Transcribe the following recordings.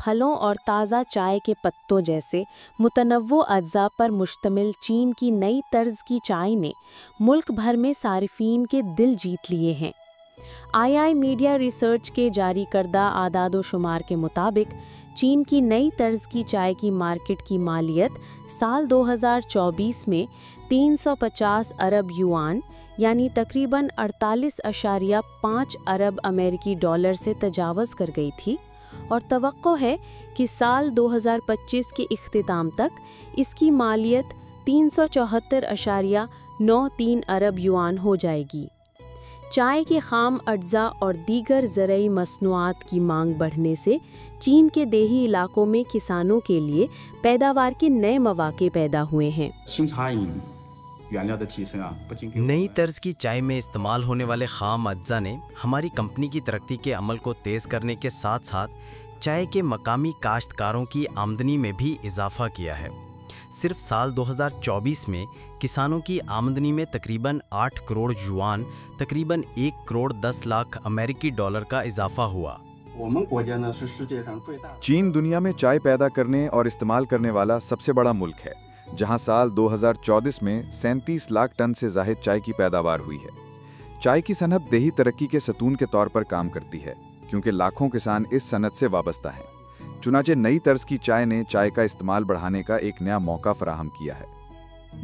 फलों और ताज़ा चाय के पत्तों जैसे मुतनव्वो अज्जा पर मुश्तमिल चीन की नई तर्ज की चाय ने मुल्क भर में सारिफीन के दिल जीत लिए हैं। आई मीडिया रिसर्च के जारी करदा आदाद-ओ-शुमार के मुताबिक चीन की नई तर्ज की चाय की मार्केट की मालियत साल 2024 में 350 अरब युआन यानी तकरीबन 48.5 अरब अमेरिकी डॉलर से तजावज़ कर गई थी और तवक्को है कि साल 2025 के इख्तिताम तक इसकी मालियत 374.93 अरब युआन हो जाएगी। चाय के खाम अज्जा और दीगर ज़रई मसनूआत की मांग बढ़ने से चीन के देही इलाकों में किसानों के लिए पैदावार के नए मौके पैदा हुए हैं। नई तर्ज की चाय में इस्तेमाल होने वाले खाम अज्जा ने हमारी कंपनी की तरक्की के अमल को तेज़ करने के साथ साथ चाय के मकामी काश्तकारों की आमदनी में भी इजाफा किया है। सिर्फ साल 2024 में किसानों की आमदनी में तकरीबन 8 करोड़ युआन तकरीबन 1 करोड़ 10 लाख अमेरिकी डॉलर का इजाफा हुआ। चीन दुनिया में चाय पैदा करने और इस्तेमाल करने वाला सबसे बड़ा मुल्क है, जहां साल 2024 में 37 लाख टन से ज़ाहिद चाय की पैदावार हुई है। चाय की सनत देही तरक्की के सतून के तौर पर काम करती है, क्योंकि लाखों किसान इस सनत से वाबस्ता हैं। चुनाचे नई तर्ज की चाय ने चाय का इस्तेमाल बढ़ाने का एक नया मौका फराहम किया है।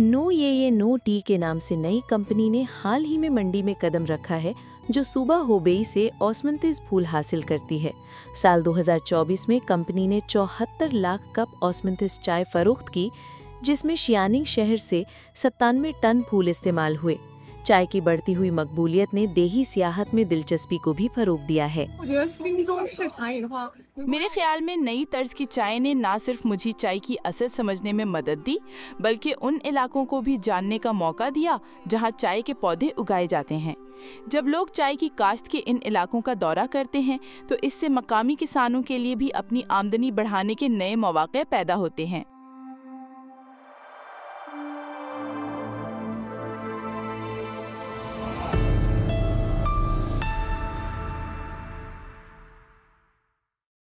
नो ये नो टी के नाम से नई कंपनी ने हाल ही में मंडी में कदम रखा है, जो सूबा होबेई से ऑस्मंतिस फूल हासिल करती है। साल 2024 में कंपनी ने 74 लाख कप ऑस्मंतिस चाय फरोख्त की, जिसमें शियानिंग शहर से 97 टन फूल इस्तेमाल हुए। चाय की बढ़ती हुई मकबूलियत ने देही सियाहत में दिलचस्पी को भी फरोग दिया है। मेरे ख्याल में नई तर्ज की चाय ने ना सिर्फ मुझे चाय की असल समझने में मदद दी, बल्कि उन इलाकों को भी जानने का मौका दिया जहां चाय के पौधे उगाए जाते हैं। जब लोग चाय की काश्त के इन इलाकों का दौरा करते हैं तो इससे मकामी किसानों के लिए भी अपनी आमदनी बढ़ाने के नए मौके पैदा होते हैं।